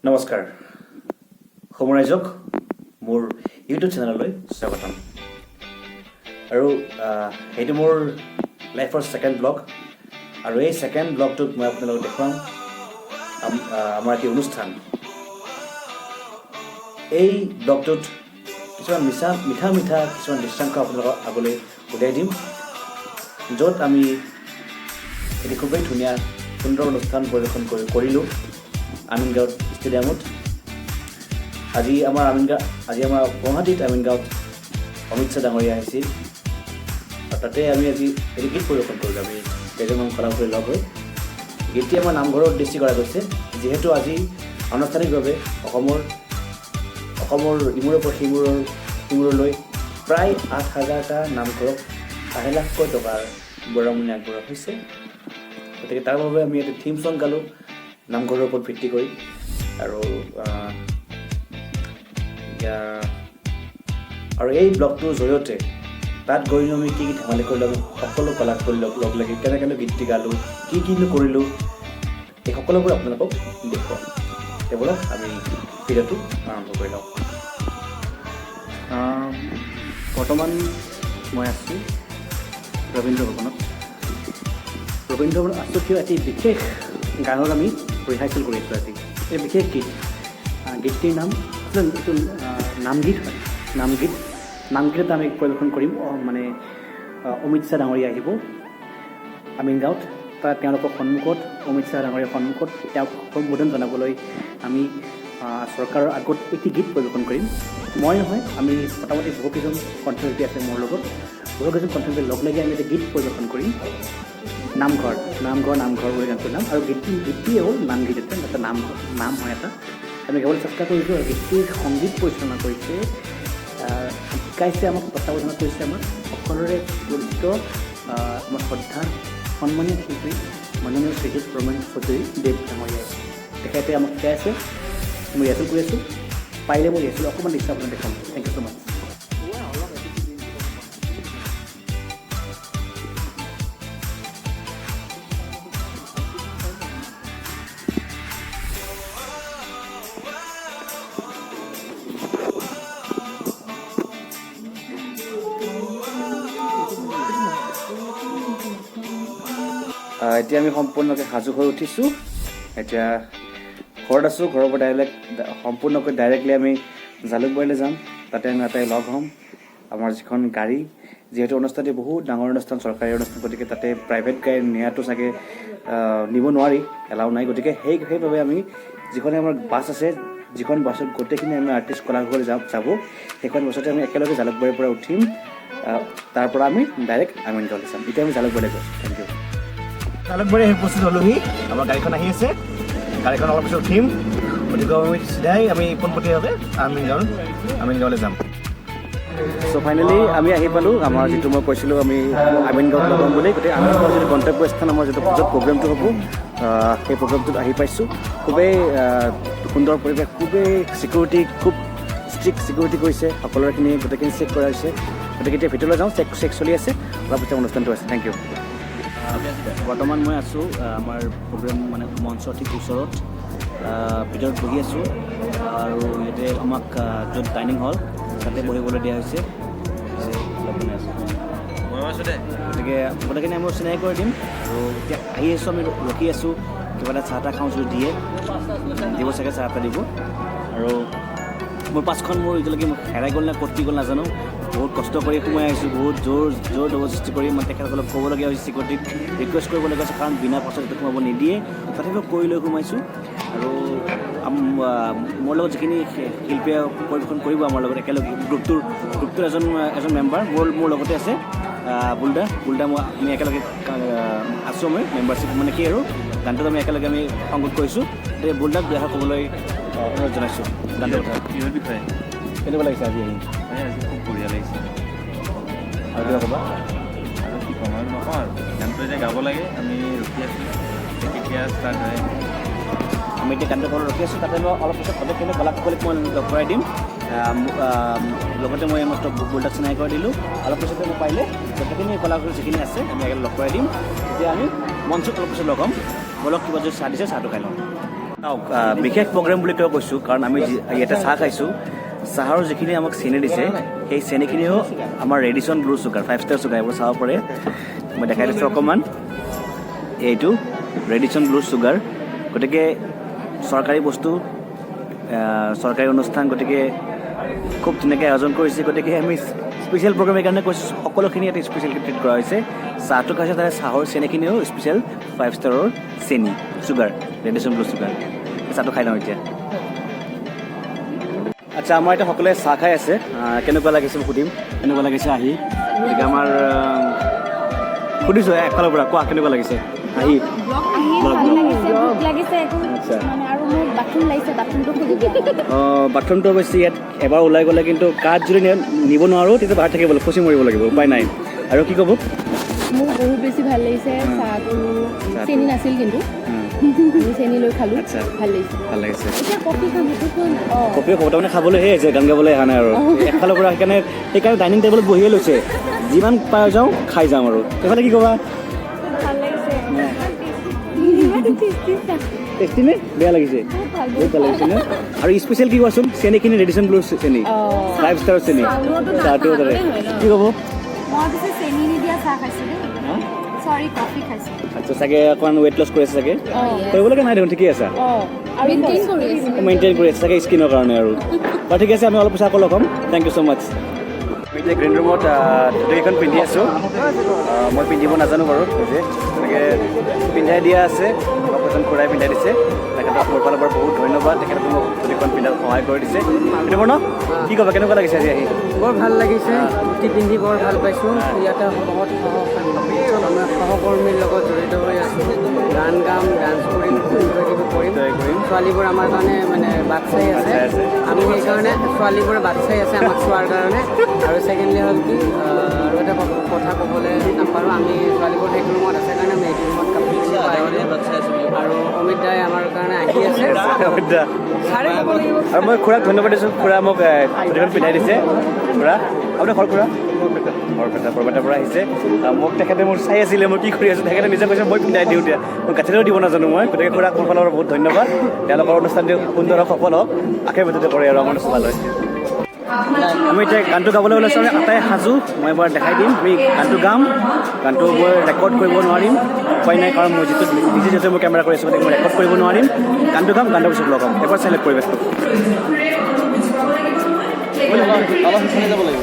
নমস্কাৰ সমৰাইজক মোৰ ইউটিউব চেনেললৈ স্বাগতম আৰু এইটো মোৰ লাইফৰ সেকেন্ড ব্লগ আৰু এই সেকেন্ড ব্লগটোত মই আপোনালোকক দেখুৱাম আমাৰ এটি অনুষ্ঠান এই ব্লগটোত কিছুমান মিঠা কিছুমান দৃশ্যাংশ আপোনালোকক আগলৈ উলিয়াই দিম য'ত আমি এটি খুবেই ধুনীয়া সুন্দৰ অনুষ্ঠান পৰিৱেশন কৰিলোঁ আমিনগাঁও ষ্টেডিয়ামত আজি আমাৰ গুৱাহাটীত আমিনগাঁৱত অমিত শ্বাহ ডাঙৰীয়া আহিছিল আৰু তাতে আমি আজি এটি গীত পৰিৱেশন কৰিলোঁ আমি কেইজনমান কলাকাৰে লগ হৈ গীতটি আমাৰ নামঘৰৰ উদ্দেশ্যি কৰা গৈছে যিহেতু আজি আনুষ্ঠানিকভাৱে অসমৰ ইমূৰৰ পৰা সিমূৰলৈ প্ৰায় 8,000টা নামঘৰক 8 লাখকৈ টকাৰ বৰঙণি আগবঢ়োৱা হৈছে গতিকে তাৰ বাবে আমি এটা থিম ছং গালোঁ নামঘৰৰ ওপৰত ভিত্তি কৰি আৰু এই ব্লগটোৰ জৰিয়তে তাত গৈ আমি কি ধেমালি কৰিলোঁ আমি সকলো কলাকাৰে লগ লাগি কেনেকৈ গীতটি গালোঁ কি কৰিলোঁ এই সকলোবোৰ আপোনালোকক দেখুৱাম কেৱলক আমি ভিডিঅ'টো আৰম্ভ কৰি লওঁ বৰ্তমান মই আছোঁ ৰবীন্দ্ৰ ভৱনত আছোঁ কিয় এটি বিশেষ গানৰ আমি ৰিহাৰ্চেল কৰি আছোঁ আজি এই বিশেষ গীতটিৰ নাম এইটো নামগীত হয় নামগীত আমি পৰিৱেশন কৰিম মানে অমিত শ্বাহ ডাঙৰীয়া আহিব আমিনগাঁৱত তাত তেওঁলোকৰ সন্মুখত অমিত শ্বাহ ডাঙৰীয়াৰ সন্মুখত তেওঁক সম্বোধন জনাবলৈ আমি চৰকাৰৰ আগত এটি গীত পৰিৱেশন কৰিম মই নহয় আমি মোটামুটি বহুকেইজন কণ্ঠশিল্পী আছে মোৰ লগত বহুকেইজন কণ্ঠশিল্পী লগ লাগি আমি এটা গীত পৰিৱেশন কৰিম নামঘৰ বুলি গানটোৰ নাম আৰু গীতটিয়ে হ'ল নামগীত এটা নাম হয় এটা আমি কেৱল চেষ্টা কৰিছোঁ আৰু গীতটিৰ সংগীত পৰিচালনা কৰিছে শিকাইছে আমাক তত্ত্বাৱধানত কৰিছে আমাক সকলোৰে পৰিচিত আমাৰ শ্ৰদ্ধাৰ সন্মানীয় শিল্পী মাননীয় শ্ৰীযুত প্ৰমোদ চৌধুৰী দেৱ ডাঙৰীয়াই তেখেতে আমাক শিকাই আছে মই ৰিহাৰ্চেল কৰি আছোঁ পাৰিলে মই ৰিহাৰ্চেল অকণমান দৃশ্য আপোনাক দেখাম থেংক ইউ ছ' মাছ এতিয়া আমি সম্পূৰ্ণকৈ সাজু হৈ উঠিছোঁ এতিয়া ঘৰত আছোঁ ঘৰৰ পৰা সম্পূৰ্ণকৈ ডাইৰেক্টলি আমি জালুকবাৰীলৈ যাম তাতে আমি এটাই লগ হ'ম আমাৰ যিখন গাড়ী যিহেতু অনুষ্ঠানটি বহুত ডাঙৰ অনুষ্ঠান চৰকাৰী অনুষ্ঠান গতিকে তাতে প্ৰাইভেট গাড়ী নিয়াটো চাগে নিব নোৱাৰি এলাও নাই গতিকে সেইবাবে আমি যিখন আমাৰ বাছ আছে যিখন বাছত গোটেইখিনি আমি আৰ্টিষ্ট কলাকাৰসকলে যাব সেইখন বাছতে আমি একেলগে জালুকবাৰীৰ পৰা উঠিম তাৰ পৰা আমি ডাইৰেক্ট আমিনগাঁৱলৈ যাম এতিয়া আমি জালুকবাৰীলৈ গৈছোঁ থেংক ইউ জালুকবাৰী আহি উপস্থিত হ'লোহি আমাৰ গাড়ীখন আহি আছে গাড়ীখন অলপ পিছত উঠিম গতিকে আমি চিধাই আমি পোনপটীয়াভাৱে আমিনগাঁৱলৈ যাম চ' ফাইনেলি আমি আহি পালোঁ আমাৰ যিটো মই কৈছিলোঁ আমি আমিনগাঁৱত লগ হ'ম বুলি গতিকে আমিনগাঁৱৰ যিটো গন্তব্যস্থান আমাৰ যিটো য'ত প্ৰগ্ৰেমটো হ'ব সেই প্ৰগ্ৰেমটোত আহি পাইছোঁ খুবেই সুন্দৰ পৰিৱেশ খুবেই চিকিউৰিটি খুব ষ্ট্ৰিক্ট চিকিউৰিটি কৰিছে সকলোখিনি গোটেইখিনি চেক কৰা হৈছে গতিকে এতিয়া ভিতৰলৈ যাওঁ চেক চলি আছে অলপ পিছত অনুষ্ঠানটো আছে থেংক ইউ বৰ্তমান মই আছোঁ আমাৰ প্ৰগ্ৰেম মানে মঞ্চৰ ঠিক ওচৰত ভিতৰত বহি আছোঁ আৰু ইয়াতে আমাক য'ত ডাইনিং হল তাতে বহিবলৈ দিয়া হৈছে গতিকে গোটেইখিনি আমি চিনাকি কৰি দিম আৰু এতিয়া আহি আছোঁ আমি ৰখি আছোঁ কিবা এটা চাহ তাহ খাওঁ যদি দিয়ে দিব চাগে চাহ এটা দিব আৰু মোৰ পাছখন মোৰ এতিয়ালৈকে হেৰাই গ'ল নে ক'ত কি গ'ল নাজানো বহুত কষ্ট কৰি সোমাই আহিছোঁ বহুত জোৰ জবৰদস্তি কৰি মই তেখেতসকলক ক'বলগীয়া হৈছে চিকিউৰিটিক ৰিকুৱেষ্ট কৰিবলগীয়া হৈছে কাৰণ বিনা পইচাত এইটো সোমাব নিদিয়ে তথাপিও কৰি লৈ সোমাইছোঁ আৰু মোৰ লগত যিখিনি শিল্পীয়ে পৰিৱেশন কৰিব আমাৰ লগত একেলগে গ্ৰুপটোৰ এজন মেম্বাৰ মোৰ লগতে আছে বুল্ডা আমি একেলগে আছোঁ আমি মেম্বাৰশ্বিপ মানে কি আৰু গানটোত আমি একেলগে আমি সংগত কৰিছোঁ গতিকে বুল্ডাক দুআষাৰ ক'বলৈ অনুৰোধ জনাইছোঁ গানটোৰ কথা কিহৰ বিষয়ে কেনেকুৱা লাগিছে আজি খুব বঢ়িয়া লাগিছে আৰু কিবা ক'বা আৰু কি ক'ম আৰু নকওঁ আৰু গানটো এতিয়া গাব লাগে আমি ৰখি আছোঁ কেতিয়া ষ্টাৰ্ট হয় আমি এতিয়া গানটো ঘৰত ৰখি আছোঁ তাতে মই অলপ পিছত গোটেইখিনি কলাকাৰসকলক মই লগ কৰাই দিম লগতে মই মাত্ৰ বুল্ডাক চিনাকি কৰি দিলোঁ অলপ পিছতে মই পাৰিলে গোটেইখিনি কলাকাৰ যিখিনি আছে আমি একেলগে লগ কৰাই দিম তেতিয়া আমি মঞ্চত অলপ পিছত লগ হ'ম বলক কিবা যদি চাহ দিছে চাহটো খাই লওঁ বিশেষ প্ৰগ্ৰেম বুলি কিয় কৈছোঁ কাৰণ আমি ইয়াতে চাহ খাইছোঁ চাহৰ যিখিনি আমাক চেনি দিছে সেই চেনিখিনিও আমাৰ Radisson Blu sugar 5 star sugar এইবোৰ চাব পাৰে মই দেখাই দিছোঁ অকণমান এইটো ৰেডিচন ব্লু চুগাৰ গতিকে চৰকাৰী বস্তু চৰকাৰী অনুষ্ঠান গতিকে খুব ধুনীয়াকৈ আয়োজন কৰিছে গতিকে আমি স্পেচিয়েল প্ৰগ্ৰেম এইকাৰণে কৈছোঁ সকলোখিনি ইয়াতে স্পেচিয়েলকৈ ট্ৰিট কৰা হৈছে চাহটো খাইছে তাৰে চাহৰ চেনিখিনিও স্পেচিয়েল 5 ষ্টাৰৰ চেনি চুগাৰ ৰেডিচন ব্লু চুগাৰ চাহটো খাই লওঁ এতিয়া আচ্ছা আমাৰ এতিয়া সকলোৱে চাহ খাই আছে কেনেকুৱা লাগিছে মই সুধিম কেনেকুৱা লাগিছে আহি গতিকে আমাৰ সুধিছোঁ একফালৰ পৰা কোৱা কেনেকুৱা লাগিছে আহি বাথৰুমটো অৱশ্যে ইয়াত এবাৰ ওলাই গ'লে কিন্তু কাঠ যদি নিব নোৱাৰোঁ তেতিয়া বাহিৰত থাকিব লাগিব ফচি মৰিব লাগিব উপায় নাই আৰু কি ক'ব মোৰ বহুত বেছি ভাল লাগিছে চাহটো চেনি নাছিল কিন্তু আমি চেনি লৈ খালোঁ ভাল লাগিছে ভাল লাগিছে এতিয়া কফি খাম কফি খাব তাৰমানে খাবলৈহে আহিছে গান গাবলৈ অহা নাই আৰু একফালৰ পৰা সেইকাৰণে ডাইনিং টেবুলত বহিয়ে লৈছে যিমান পাই যাওঁ খাই যাওঁ আৰু এইফালে কি ক'বা ভাল লাগিছে টেষ্টি নে বেয়া লাগিছে বহুত ভাল লাগিছে নে আৰু স্পেচিয়েল কি কোৱাচোন চেনিখিনি ৰেডিচন ব্লু চেনি 5 ষ্টাৰ চেনি চাহটো তাৰে কি ক'ব মই পিছে চেনি নিদিয়া চাহ খাইছোঁ দেই চৰি কফি খাইছোঁ আচ্ছা চাগে অকণমান ৱেইট লছ কৰি আছে চাগে কৰিবলৈকে নাই দেখোন ঠিকেই আছে মেইনটেইন কৰি আছে চাগে স্কিনৰ কাৰণে আৰু বাৰু ঠিক আছে আমি অলপ পিছত আকৌ লগ হ'ম থেংক ইউ ছ' মাছ আমি এতিয়া গ্ৰীণ ৰুমত ধুতিখন পিন্ধি আছোঁ মই পিন্ধিব নাজানো বাৰু যে তেনেকৈ পিন্ধাই দিয়া আছে অলপ এজন খুৰাই পিন্ধাই দিছে তেখেতক মোৰ ফালৰ পৰা বহুত ধন্যবাদ তেখেতক মোক ধুতিখন পিন্ধাত সহায় কৰি দিছে সেইটো ন কি ক'বা কেনেকুৱা লাগিছে আজি আহি বৰ ভাল লাগিছে ধুতি পিন্ধি বৰ ভাল পাইছোঁ ইয়াতে বহুত আমাৰ সহকৰ্মীৰ লগত জড়িত হৈ আছোঁ গান গাম ডান্স কৰিম কৰিম ছোৱালীবোৰ আমাৰ কাৰণে মানে বাট চাই আছে আমি সেইকাৰণে ছোৱালীবোৰে বাট চাই আছে আমাক চোৱাৰ কাৰণে আৰু ছেকেণ্ডলি হ'ল কি আৰু এটা কথা ক'বলৈ নাপাৰোঁ আমি ছোৱালীবোৰ সেইটো ৰুমত আছে কাৰণে আমি এইটো ৰুমত কাপোৰ আৰু অমিত দাই আমাৰ কাৰণে আহি আছে আৰু মই খুৰাক ধন্যবাদ দিছোঁ খুৰা মোক ধুতিখন পিন্ধাই দিছে খুৰা আপোনাৰ ঘৰ খুৰা বৰপেটাৰ পৰা আহিছে মোক তেখেতে মোৰ চাই আছিলে মই কি কৰি আছোঁ তেখেতে নিজে কৈছে মই পিন্ধাই দিওঁ এতিয়া মই গাঁঠিলেও দিব নাজানো মই গতিকে খুৰাক মোৰ ফালৰ পৰা বহুত ধন্যবাদ তেওঁলোকৰ অনুষ্ঠানটো সুন্দৰ হওক সফল হওক আশীৰ্বাদিত কৰে আৰু আমাৰ অনুষ্ঠান হয় আমি এতিয়া গানটো গাবলৈ ওলাইছোঁ আমি আটাই সাজু মই এবাৰ দেখাই দিম আমি গানটো গাম গানটো মই ৰেকৰ্ড কৰিব নোৱাৰিম উপায় নাই কাৰণ মই যিটো মই কেমেৰা কৰি আছোঁ গতিকে মই ৰেকৰ্ড কৰিব নোৱাৰিম গানটো গাম গানটোৰ পিছত লগ হ'ম এবাৰ চেলেক্ট পৰিৱেশটো অলপ সিফালে যাব লাগিব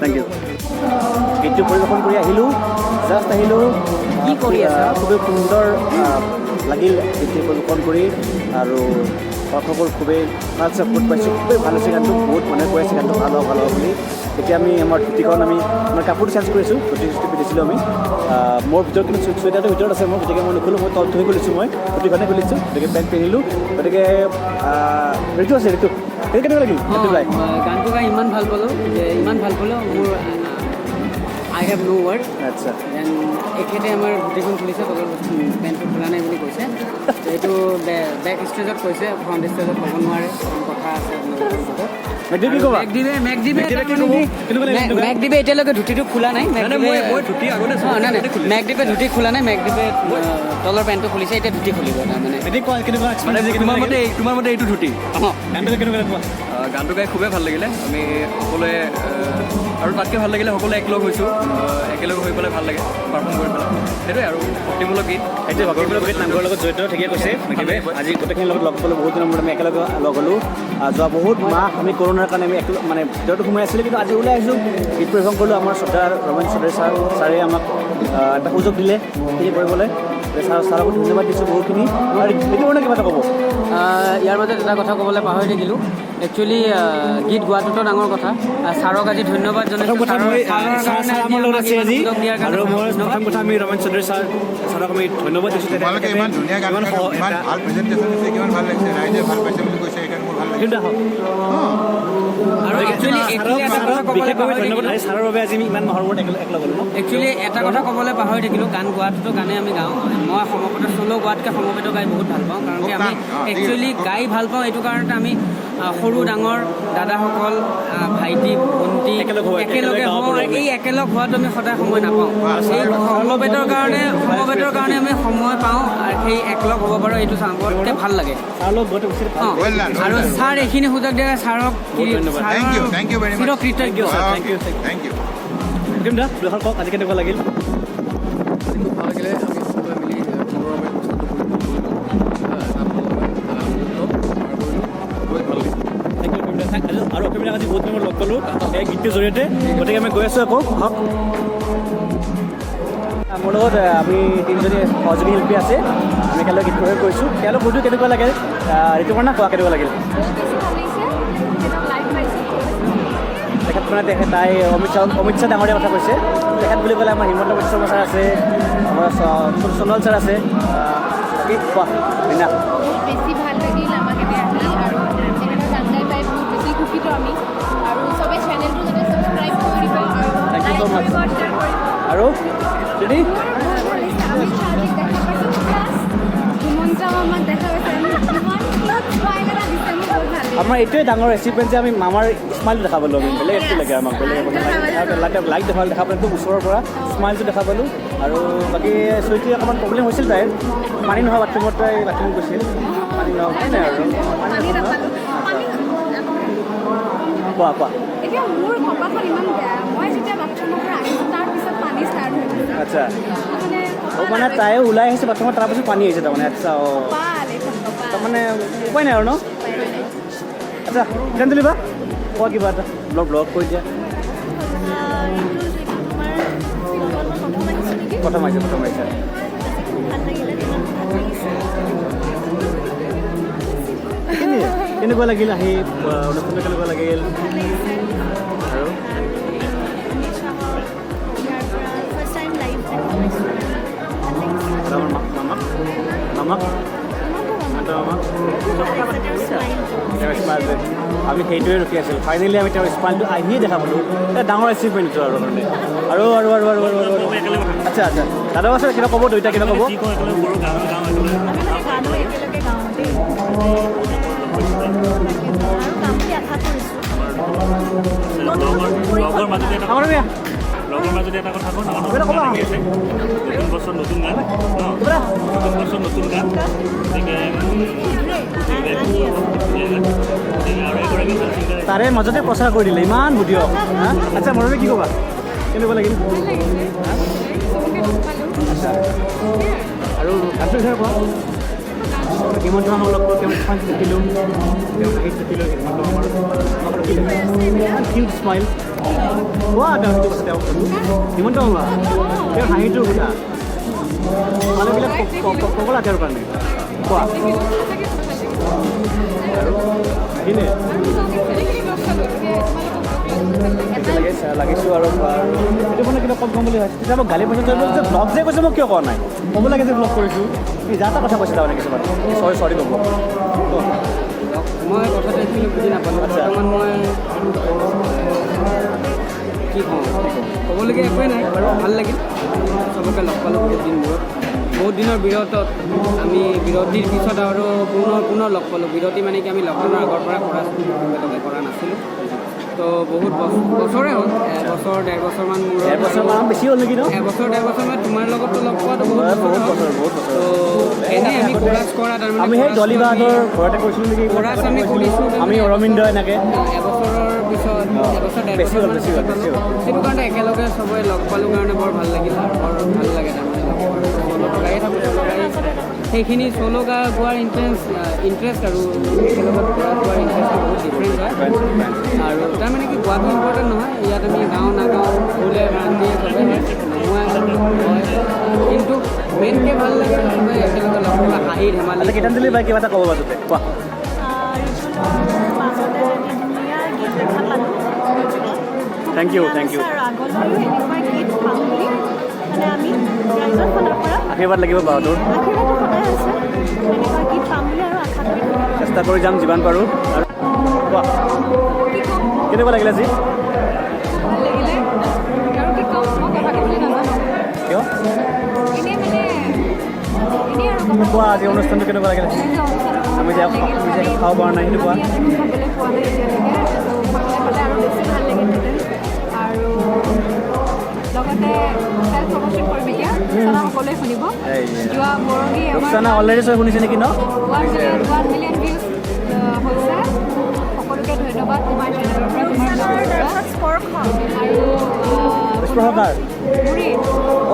থেংক ইউ গীতটো পৰিৱেশন কৰি আহিলোঁ জাষ্ট আহিলোঁ কি কৰি আছা খুবেই সুন্দৰ লাগিল গীতটো পৰিৱেশন কৰি আৰু দৰ্শকৰ খুবেই ভাল ছাপোৰ্ট পাইছোঁ খুবেই ভাল হৈছে গানটো বহুত মানুহে কৈ আছে গানটো ভাল হ'ব বুলি এতিয়া আমি আমাৰ ধুতিখন আমি আমাৰ কাপোৰটো চেঞ্জ কৰিছোঁ ধুতি পিন্ধিছিলোঁ আমি মোৰ ভিতৰত কিন্তু চুৱেটাৰটোৰ ভিতৰত আছে মোৰ গতিকে মই নুখোলোঁ মই তলটোহে খুলিছোঁ মই ধুতিখনে খুলিছোঁ গতিকে পেণ্ট পিন্ধিলোঁ গতিকে ঋতু আছে ঋতু সেইটো কেনেকুৱা লাগিল গানটো গাই ইমান ভাল পালোঁ মোৰ আই হেভ নো ৱৰ্ড আচ্ছা দেন এখেতে আমাৰ ধুতিখন খুলিছে তলৰ পেণ্টটো খোলা নাই বুলি কৈছে এইটো বেক ষ্টেজত কৈছে ফ্ৰণ্ট ষ্টেজত ক'ব নোৱাৰে কথা আছে মেকডিবে এতিয়ালৈকে ধুতিটো খোলা নাই মেকডিবে ধুতি খোলা নাই মেকডিবে তলৰ পেণ্টটো খুলিছে এতিয়া ধুতি খুলিব তাৰমানে তোমাৰ মতে এইটো ধুতি গানটো গাই খুবেই ভাল লাগিলে আমি সকলোৱে আৰু তাতকৈ ভাল লাগিলে সকলোৱে একলগ হৈছোঁ একেলগ হৈ পেলাই ভাল লাগে পাৰফৰ্ম কৰি পেলাই সেইটোৱে আৰু ভক্তিমূলক গীত সেইটোৱে ভক্তিমূলক গীত নামঘৰৰ লগত জড়িত ঠিকে কৈছে আজি গোটেইখিনিৰ লগত লগ পালোঁ বহুত দিনৰ মূৰত আমি একেলগে লগ হ'লোঁ যোৱা বহুত মাহ আমি কৰোণাৰ কাৰণে আমি মানে ভিতৰতো সোমাই আছিলোঁ কিন্তু আজি ওলাই আহিছোঁ গীত পৰিৱেশন কৰিলোঁ আমাৰ শ্ৰদ্ধা ৰমেন চৌধুৰী ছাৰে আমাক এটা সুযোগ দিলে সেইখিনি কৰিবলৈ ছাৰকো ধন্যবাদ দিছোঁ বহুতখিনি আৰু সেইটো কাৰণে কিবা এটা ক'ব ইয়াৰ মাজত এটা কথা ক'বলৈ পাহৰি থাকিলোঁ একচুৱেলি গীত গোৱাটোতো ডাঙৰ কথা ছাৰক আজি ধন্যবাদ জনাইছোঁ আৰু মই প্ৰথম কথা আমি ৰমেন চৌধুৰী ছাৰক আমি ধন্যবাদ দিছোঁ একচুৱেলি এটা কথা ক'বলৈ পাহৰি থাকিলোঁ গান গোৱাটোতো গানেই আমি গাওঁ মই সমবেত চ'ল' গোৱাতকৈ সমবেত গাই বহুত ভাল পাওঁ কাৰণ কি আমি একচুৱেলি গাই ভাল পাওঁ এইটো কাৰণতে আমি সৰু ডাঙৰ দাদাসকল ভাইটি ভণ্টি একেলগে হওঁ এই একেলগ হোৱাটো আমি সদায় সময় নাপাওঁ সেই সমবেতৰ কাৰণে আমি সময় পাওঁ আৰু সেই একলগ হ'ব পাৰোঁ এইটো চাবতকৈ ভাল লাগে আৰু ছাৰ এইখিনি সুযোগ দিয়া ছাৰক চিৰকৃতজ্ঞ কওক আজি কেনেকুৱা লাগিল খুব ভাল লাগিলে আমি সকলোৱে মিলি পুনৰ আমি অনুষ্ঠানটো বহুত ভাল লাগিল আৰু অসমীয়া আজি বহুত দিনৰ লগ পালোঁ এই গীতটোৰ জৰিয়তে গতিকে আমি গৈ আছোঁ আকৌ হওক মোৰ লগত আমি তিনিজনী সহযোগী শিল্পী আছে আমি একেলগে গীত প্ৰয়োগ কৰিছোঁ তেওঁলোক সুধো কেনেকুৱা লাগে ঋতুপৰ্ণা কোৱা কেনেকুৱা লাগিল তেখেত মানে তাই অমিত শ্বাহ ডাঙৰীয়া কথা কৈছে তেখেত বুলি ক'লে আমাৰ হিমন্ত বিশ্ব শৰ্মা ছাৰ আছে আমাৰ সোণোৱাল ছাৰ আছে কি কোৱা মীনা বেছি ভাল লাগিল আমাক এতিয়া আহি আৰু তেখেতৰ গান গাই পাই বহুত বেছি সুখীত আমি আৰু চবে চেনেলটো যাতে ছাবস্ক্ৰাইব কৰি দিব Thank you so much. আৰু যদি আমাৰ এইটোৱে ডাঙৰ এচিভমেণ্ট যে আমি মামাৰ স্মাইলটো দেখা পালোঁ আমি বেলেগ একো লাগে আমাক বেলেগ লাইক দেখা পালোঁ একদম ওচৰৰ পৰা স্মাইলটো দেখা পালোঁ আৰু বাকী চুইটি অকণমান প্ৰব্লেম হৈছিল তাইৰ পানী নোহোৱা বাথৰুমত তাই বাথৰুমত গৈছিল পানী নোহোৱা নাই আৰু কোৱা কোৱা এতিয়া মোৰ কপালখন ইমান বেয়া মই যেতিয়া বাথৰুমৰ পৰা আহিছোঁ তাৰপিছত পানী ষ্টাৰ্ট হৈ গৈছে আচ্ছা মানে তাই ওলাই আহিছে বাথৰুমত তাৰপিছত পানী আহিছে তাৰমানে আচ্ছা অঁ তাৰমানে উপায় নাই আৰু ন আচ্ছা কেন তুলিবা কোৱা কিবা এটা ব্লগ কৈ দিয়া প্ৰথম আহিছে কেনেকুৱা লাগিল আহি অনুষ্ঠানটো কেনেকুৱা লাগিল আৰু আমি সেইটোৱে ৰখি আছিলোঁ ফাইনেলি আমি তেওঁৰ স্মাইলটো আহিয়ে দেখা পালোঁ এটা ডাঙৰ এচিভমেণ্টটো আৰু কাৰণে আৰু আচ্ছা দাদাও আছে কিবা ক'ব দুইটা কিবা ক'ব লগৰ মাজতে এটা কথা কওঁ নতুন বছৰ নতুন গান নতুন গান তাৰে মাজতে প্ৰচাৰ কৰি দিলে ইমান ভিডিঅ' আচ্ছা মৰমে কি ক'বা কেনেকুৱা লাগিল আৰু গানটোৰ বিষয়ে কোৱা হিমন্ত মামাক লগ পাওঁ তেওঁ স্মাইল দেখিলোঁ তেওঁ হাঁহিত দেখিলোঁ কিউট স্মাইল কোৱা তেওঁ কৈছে তেওঁ হিমন্ত মামা তেওঁৰ হাঁহিটোৰ কথা মানুহবিলাক ক'বলা তেওঁৰ কাৰণে কোৱা আৰু সেইখিনিয়ে লাগিছোঁ আৰু সেইটো মানে কিবা ক'ম বুলি ভাবিছোঁ তেতিয়া মোক গালি পাইছোঁ যে ব্লগ যে কৈছে মোক কিয় কোৱা নাই ক'ব লাগে যে ব্লগ কৰিছোঁ যা এটা কথা কৈছে তাৰমানে কিছুমান চৰি ক'ব মই কথাটো একচুৱেলি বুজি নাপালোঁ বৰ্তমান মই কি কওঁ ক'বলগীয়া একোৱেই নাই বাৰু ভাল লাগিল চবকে লগ পালোঁ বহুত দিনৰ বিৰতত আমি বিৰতিৰ পিছত আৰু পুনৰ লগ পালোঁ বিৰতি মানে কি আমি লকডাউনৰ আগৰ পৰা কৰা নাছিলোঁ তো বহুত বছৰে হ'ল এবছৰ ডেৰ বছৰমান বেছি হ'ল নেকি এবছৰ ডেৰ বছৰমান তোমাৰ লগতো লগ পোৱাটো বহুত বছৰ তো এনেই আমি কোৰাছ কৰা আমি সেই ডলিবাহঁতৰ ঘৰতে কৰিছিলোঁ নেকি কোৰাছ আমি কৰিছোঁ আমি অৰবিন্দ এনেকৈ এবছৰৰ পিছত এবছৰ ডেৰ বছৰ সেইটো কাৰণে একেলগে চবৰে লগ পালোঁ কাৰণে বৰ ভাল লাগিল আৰু বৰ ভাল লাগে তাৰমানে গায়ে থাকোঁ সেইখিনি চ'ল' গোৱাৰ ইণ্টাৰেষ্ট আৰু একেলগত গোৱাৰ ইণ্টাৰেষ্টটো বহুত ডিফাৰেণ্ট হয় আৰু তাৰমানে কি গোৱাটো ইম্পৰ্টেণ্ট নহয় ইয়াত আমি গাওঁ নাগাওঁ ফুলে ৰান্ধিয়ে চবেই নোহোৱা হয় কিন্তু মেইনকৈ ভাল লাগে চবেই একেলগে লগ পোৱা হাঁহি ধেমালি গীতাঞ্জলি বাই কিবা এটা ক'ব মাজতে কোৱা থেংক ইউ আশীৰ্বাদ লাগিব বাহাদুৰ চেষ্টা কৰি যাম যিমান পাৰোঁ আৰু কোৱা কেনেকুৱা লাগিলে আজি কিয় তুমি কোৱা আজি অনুষ্ঠানটো কেনেকুৱা লাগিলে আমি যে খাব পৰা নাই সেইটো কোৱা খাবলৈ পোৱা নাই এতিয়ালৈকে খাবলৈ পালে আৰু বেছি ভাল লাগিলহেঁতেন আৰু লগতে চেল্ফ প্ৰমোশ্যন কৰিম এতিয়া ৰূপচানা সকলোৱে শুনিব যোৱা পৰহি আমাৰ ৰূপচানা অলৰেডি চব শুনিছে নেকি ন 1 মিলিয়ন ভিউজ হৈছে সকলোকে ধন্যবাদ তোমাৰ চেনেলৰ পৰা আৰু স্পৰ্শকাৰ মুৰি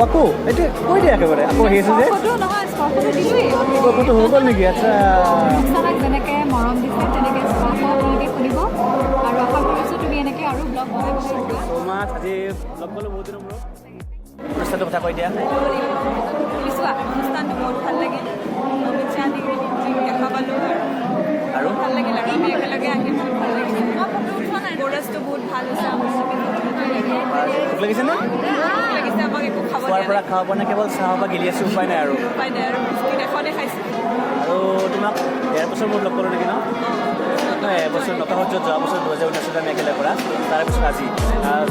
আকৌ এইটো কৈ দিয়া একেবাৰে আকৌ আহি আছে যে স্পৰ্শটো নহয় স্পৰ্শটো দিলোৱেই স্পৰ্শটো হৈ গ'ল নেকি আচ্ছা ৰূপচানাক যেনেকৈ মৰম দিছে তেনেকৈ স্পৰ্শ আপোনালোকে শুনিব আৰু আশা কৰিছোঁ তুমি এনেকৈ আৰু ব্লগ বনাই বনাই যোৱা মাছ আজি লগ পালোঁ বহুত দিনৰ মূৰত অনুষ্ঠানটোৰ কথা কৈ দিয়া চোৱা অনুষ্ঠানটো বহুত ভাল লাগিল অমিত শ্বাহ দেখা পালোঁ আৰু ভাল লাগিল আৰু আমি একেলগে আহি বহুত ভাল লাগিছে কোৰাছটো বহুত ভাল হৈছে আমাৰ ভোক লাগিছে নে লাগিছে আমাক একো খাব খোৱাৰ পৰা খাব পৰা নাই কেৱল চাহ বা গেলি আছোঁ উপায় নাই আৰু উপায় নাই আৰু বিস্কুট এখনে খাইছোঁ আৰু তোমাক 1.5 বছৰ মূৰত লগ পালোঁ নেকি ন নহয় এবছৰ নটসৰ্যত যোৱা বছৰ 2019 আমি একেলগে কৰা তাৰপিছত আজি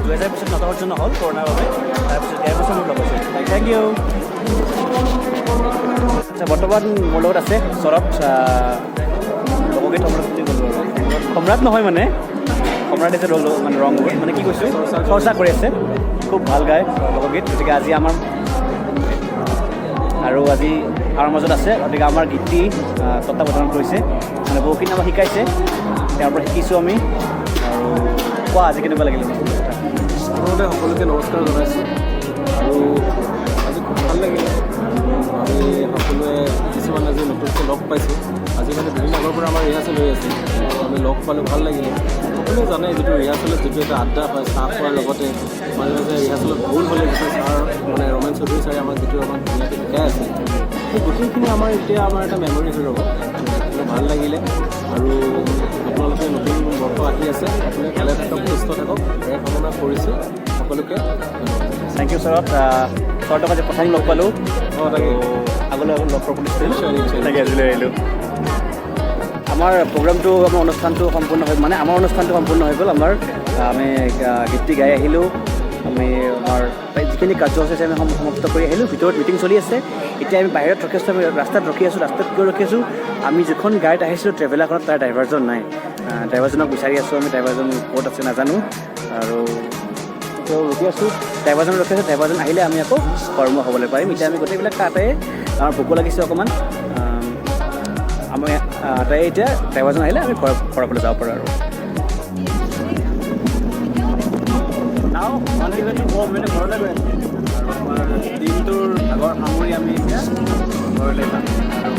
2020 নটসৰ্য নহ'ল কৰোণাৰ বাবে তাৰপিছত 1.5 বছৰ মূৰত লগ পাইছোঁ থেংক ইউ আচ্ছা বৰ্তমান মোৰ লগত আছে সৌৰভ লোকগীত সম্ৰাট বুলি ক'লোঁ আৰু সম্ৰাট নহয় মানে সম্ৰাট আছে মানে ৰংবোৰ মানে কি কৈছোঁ চৰ্চা কৰি আছে খুব ভাল গায় লোকগীত গতিকে আজি আমাৰ আৰু আজি আমাৰ মাজত আছে গতিকে আমাৰ গীতটি তত্ত্বাৱধান কৰিছে মানে বহুখিনি আমাক শিকাইছে তেওঁৰ পৰা শিকিছোঁ আমি আৰু কোৱা আজি কেনেকুৱা লাগিলে প্ৰথমতে সকলোকে নমস্কাৰ জনাইছোঁ আৰু আজি খুব ভাল লাগিলে আমি সকলোৱে কিছুমান আজি নতুনকৈ লগ পাইছোঁ আজি মানে দুদিন আগৰ পৰা আমাৰ ৰিহাৰ্চেল হৈ আছে আমি লগ পালোঁ ভাল লাগিলে সকলোৱে জানে যিটো ৰিহাৰ্চেলত যিটো এটা আড্ডা হয় চাহ খোৱাৰ লগতে মাজে মাজে ৰিহাৰ্চেলত ভুল হ'লে যিটো ছাৰ মানে ৰমেন চৌধুৰী ছাৰে আমাক যিটো আমাক ধুনীয়াকৈ শিকাই আছে সেই গোটেইখিনি আমাৰ এতিয়া আমাৰ এটা মেমৰি হৈ ৰ'ব ভাল লাগিলে আৰু আপোনালোকে নতুন বৰ্ষ আহি আছে আপোনালোকে ভালে থাকক সুস্থ থাকক এই কামনা কৰিছোঁ সকলোকে থেংক ইউ ছাৰত ছাৰক আজি প্ৰথম লগ পালোঁ অঁ তাকে আগলৈ লগ পাব নিশ্চয় নিশ্চয় তাকে আজিলৈ আহিলোঁ আমাৰ প্ৰগ্ৰামটো আমাৰ অনুষ্ঠানটো সম্পূৰ্ণ হৈ মানে আমাৰ অনুষ্ঠানটো সম্পূৰ্ণ হৈ গ'ল আমাৰ আমি গীতটি গাই আহিলোঁ আমি আমাৰ যিখিনি কাৰ্যসূচী আছে আমি সমাপ্ত কৰি আহিলোঁ ভিতৰত মিটিং চলি আছে এতিয়া আমি বাহিৰত ৰখি আছোঁ আমি ৰাস্তাত ৰখি আছোঁ ৰাস্তাত কিয় ৰখি আছোঁ আমি যিখন গাড়ীত আহিছিলোঁ ট্ৰেভেলাৰখনত তাৰ ড্ৰাইভাৰজন নাই ড্ৰাইভাৰজনক বিচাৰি আছোঁ আমি ড্ৰাইভাৰজন ক'ত আছে নাজানো আৰু তেওঁ ৰখি আছোঁ ড্ৰাইভাৰজন ৰখি আছোঁ ড্ৰাইভাৰজন আহিলে আমি আকৌ কৰ্ম হ'বলৈ পাৰিম এতিয়া আমি গোটেইবিলাক তাতে আমাৰ ভোকো লাগিছে অকণমান আমি তাই এতিয়া ড্ৰাইভাৰজন আহিলে আমি ঘৰলৈ যাব পাৰোঁ আৰু নাও মানে ঘৰলৈ গৈ আছোঁ আৰু আমাৰ দিনটোৰ আগৰ সামৰি আমি এতিয়া ঘৰলৈ যাম আৰু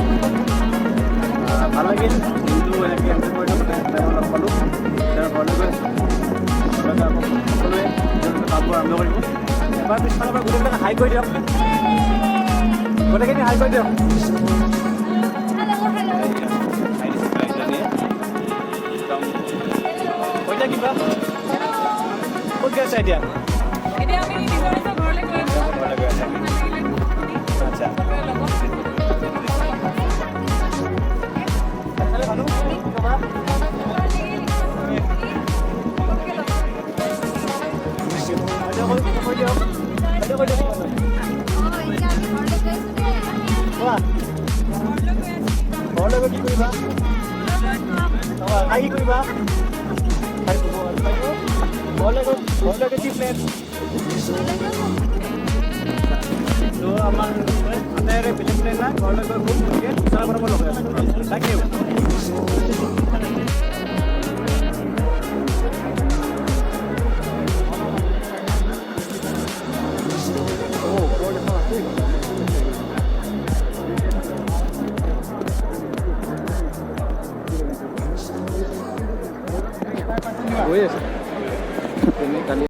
ভাল লাগিল দিনটো এনেকৈ এনজয় কৰি থাকোঁতে ড্ৰাইভাৰ লগ পালোঁ তেওঁ ঘৰলৈ গৈ আছোঁ ঘৰলৈ আকৌ সকলোৱে কামবোৰ আৰম্ভ কৰিব এবাৰ পিছফালৰ পৰা গোটেইবিলাক হাই কৰি দিয়ক গোটেইখিনি হাই কৰি দিয়ক কিবা ক'ত গৈ আছে এতিয়া আমি নিজৰ ঘৰলৈ গৈ আছোঁ ঘৰলৈ গৈ আছে আচ্ছা ঘৰলৈ গৈ কি কৰিবা কি কৰিবা ঘৰলৈ কি প্লেন তো আমাৰ বেলেগ প্লেন নাই ঘৰলৈ গৈ খুব গতিকে তাৰ পৰা মই লগাই আছোঁ থেংক ইউ গৈ আছে তুমি কালি